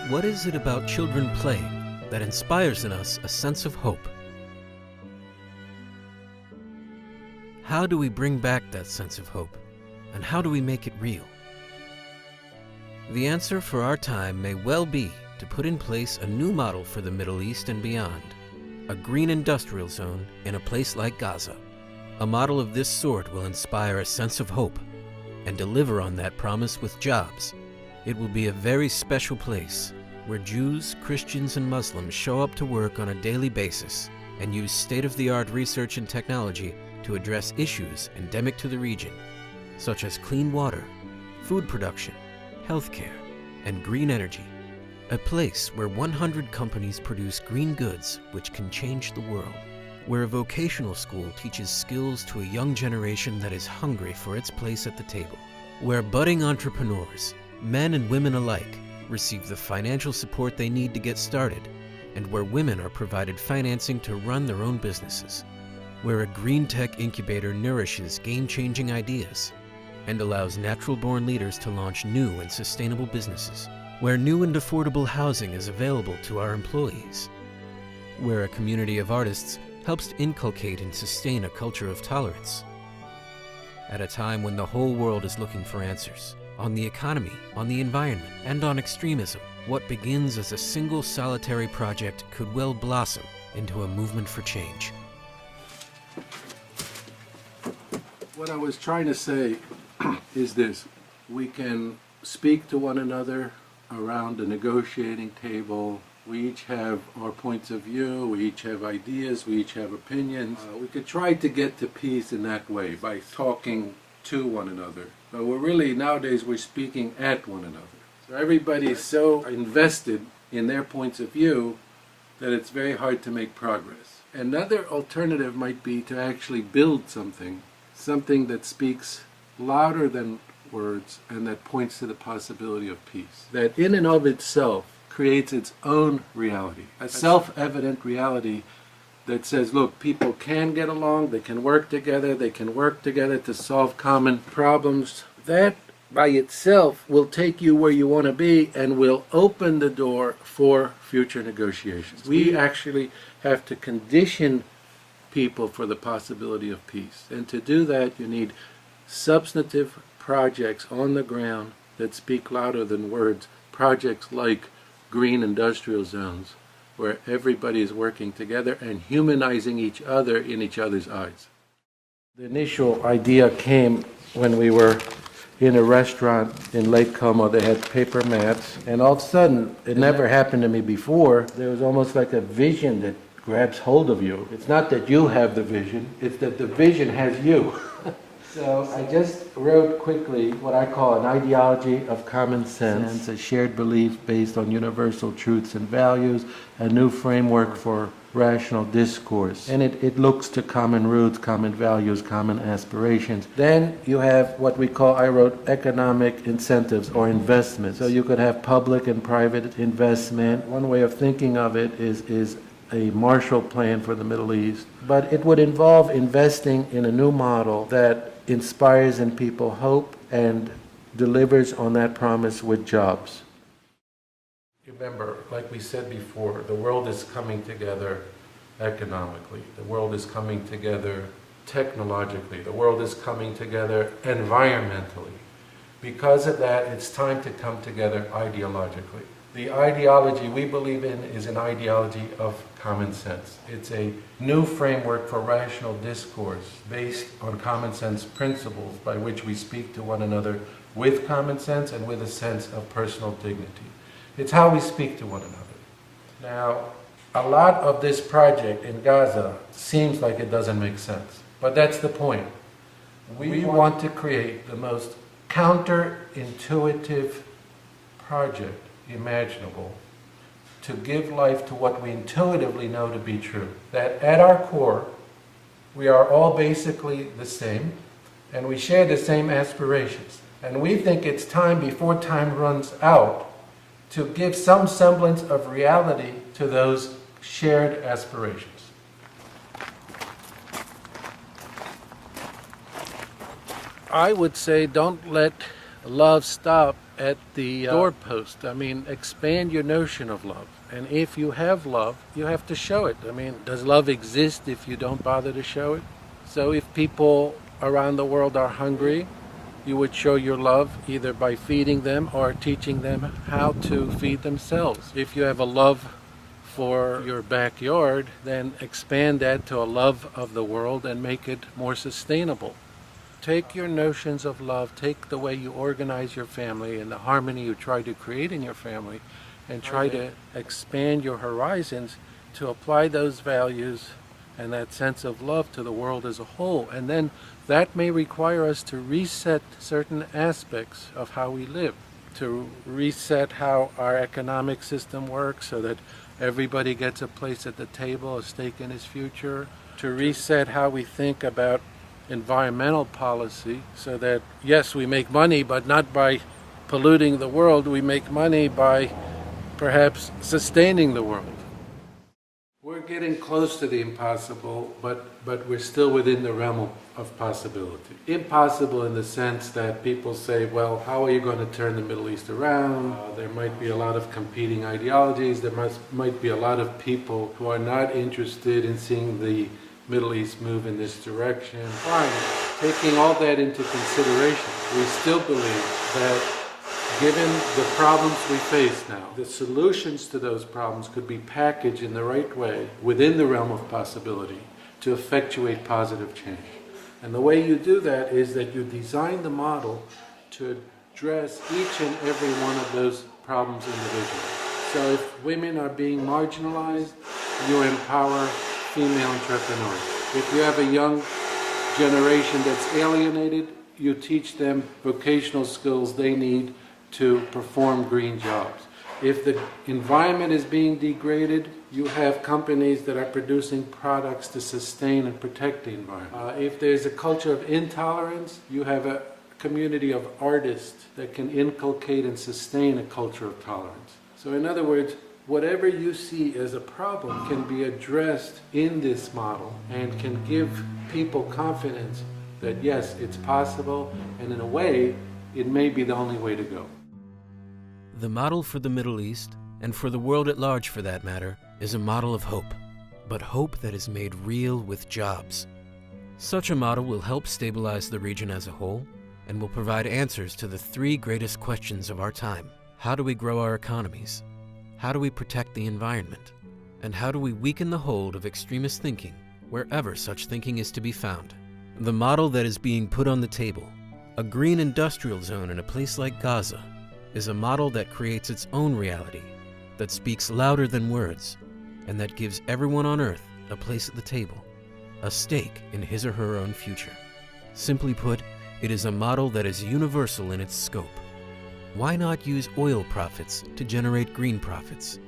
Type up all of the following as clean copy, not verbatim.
What is it about children playing that inspires in us a sense of hope? How do we bring back that sense of hope, and how do we make it real? The answer for our time may well be to put in place a new model for the Middle East and beyond, a green industrial zone in a place like Gaza. A model of this sort will inspire a sense of hope and deliver on that promise with jobs. It will be a very special place where Jews, Christians, and Muslims show up to work on a daily basis and use state-of-the-art research and technology to address issues endemic to the region, such as clean water, food production, healthcare, and green energy. A place where 100 companies produce green goods which can change the world. Where a vocational school teaches skills to a young generation that is hungry for its place at the table. Where budding entrepreneurs, men and women alike, receive the financial support they need to get started, and where women are provided financing to run their own businesses. Where a green tech incubator nourishes game-changing ideas and allows natural-born leaders to launch new and sustainable businesses. Where new and affordable housing is available to our employees. Where a community of artists helps to inculcate and sustain a culture of tolerance. At a time when the whole world is looking for answers on the economy, on the environment, and on extremism, what begins as a single solitary project could well blossom into a movement for change. What I was trying to say is this: we can speak to one another around a negotiating table. We each have our points of view, we each have ideas, we each have opinions. We could try to get to peace in that way by talking to one another. But nowadays we're speaking at one another. So everybody is so invested in their points of view that it's very hard to make progress. Another alternative might be to actually build something that speaks louder than words and that points to the possibility of peace. That in and of itself creates its own reality, a self-evident reality that says, look, people can get along, they can work together to solve common problems. That by itself will take you where you want to be and will open the door for future negotiations. We actually have to condition people for the possibility of peace. And to do that, you need substantive projects on the ground that speak louder than words. Projects like green industrial zones, where everybody is working together and humanizing each other in each other's eyes. The initial idea came when we were in a restaurant in Lake Como. They had paper mats, and all of a sudden, it never happened to me before, there was almost like a vision that grabs hold of you. It's not that you have the vision, it's that the vision has you. So I just wrote quickly what I call an ideology of common sense, a shared belief based on universal truths and values, a new framework for rational discourse. And it looks to common roots, common values, common aspirations. Then you have what we call, I wrote, economic incentives or investments. So you could have public and private investment. One way of thinking of it is a Marshall Plan for the Middle East. But it would involve investing in a new model that inspires in people hope and delivers on that promise with jobs. Remember, like we said before, the world is coming together economically. The world is coming together technologically. The world is coming together environmentally. Because of that, it's time to come together ideologically. The ideology we believe in is an ideology of common sense. It's a new framework for rational discourse based on common sense principles by which we speak to one another with common sense and with a sense of personal dignity. It's how we speak to one another. Now, a lot of this project in Gaza seems like it doesn't make sense, but that's the point. We want to create the most counterintuitive project imaginable to give life to what we intuitively know to be true. That at our core, we are all basically the same, and we share the same aspirations. And we think it's time, before time runs out, to give some semblance of reality to those shared aspirations. I would say don't let love stop at the doorpost. I mean, expand your notion of love. And if you have love, you have to show it. I mean, does love exist if you don't bother to show it? So if people around the world are hungry, you would show your love either by feeding them or teaching them how to feed themselves. If you have a love for your backyard, then expand that to a love of the world and make it more sustainable. Take your notions of love, take the way you organize your family and the harmony you try to create in your family, and try to expand your horizons to apply those values and that sense of love to the world as a whole. And then that may require us to reset certain aspects of how we live, to reset how our economic system works so that everybody gets a place at the table, a stake in his future, to reset how we think about environmental policy so that, yes, we make money, but not by polluting the world. We make money by perhaps sustaining the world. We're getting close to the impossible, but we're still within the realm of possibility. Impossible in the sense that people say, well, how are you going to turn the Middle East around? There might be a lot of competing ideologies. There might be a lot of people who are not interested in seeing the Middle East move in this direction. Fine. Taking all that into consideration, we still believe that given the problems we face now, the solutions to those problems could be packaged in the right way within the realm of possibility to effectuate positive change. And the way you do that is that you design the model to address each and every one of those problems individually. So if women are being marginalized, you empower female entrepreneurs. If you have a young generation that's alienated, you teach them vocational skills they need to perform green jobs. If the environment is being degraded, you have companies that are producing products to sustain and protect the environment. If there's a culture of intolerance, you have a community of artists that can inculcate and sustain a culture of tolerance. So in other words, whatever you see as a problem can be addressed in this model and can give people confidence that yes, it's possible, and in a way, it may be the only way to go. The model for the Middle East, and for the world at large for that matter, is a model of hope, but hope that is made real with jobs. Such a model will help stabilize the region as a whole, and will provide answers to the three greatest questions of our time. How do we grow our economies? How do we protect the environment? And how do we weaken the hold of extremist thinking, wherever such thinking is to be found? The model that is being put on the table, a green industrial zone in a place like Gaza, is a model that creates its own reality, that speaks louder than words, and that gives everyone on Earth a place at the table, a stake in his or her own future. Simply put, it is a model that is universal in its scope. Why not use oil profits to generate green profits?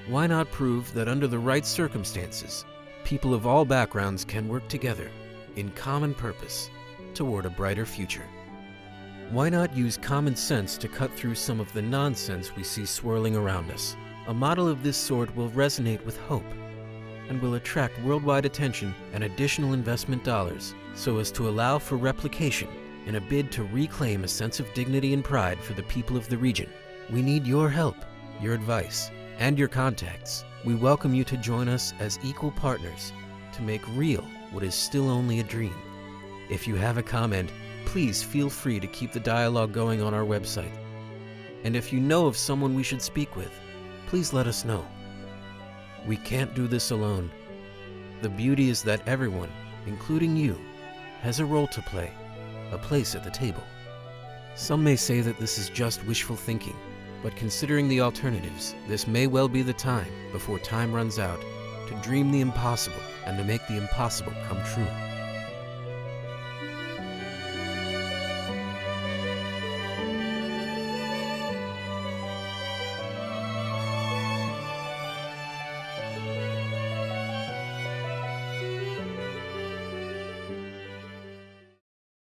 Why not prove that under the right circumstances, people of all backgrounds can work together in common purpose toward a brighter future? Why not use common sense to cut through some of the nonsense we see swirling around us? A model of this sort will resonate with hope and will attract worldwide attention and additional investment dollars so as to allow for replication in a bid to reclaim a sense of dignity and pride for the people of the region. We need your help, your advice, and your contacts. We welcome you to join us as equal partners to make real what is still only a dream. If you have a comment, please feel free to keep the dialogue going on our website. And if you know of someone we should speak with, please let us know. We can't do this alone. The beauty is that everyone, including you, has a role to play, a place at the table. Some may say that this is just wishful thinking, but considering the alternatives, this may well be the time, before time runs out, to dream the impossible and to make the impossible come true.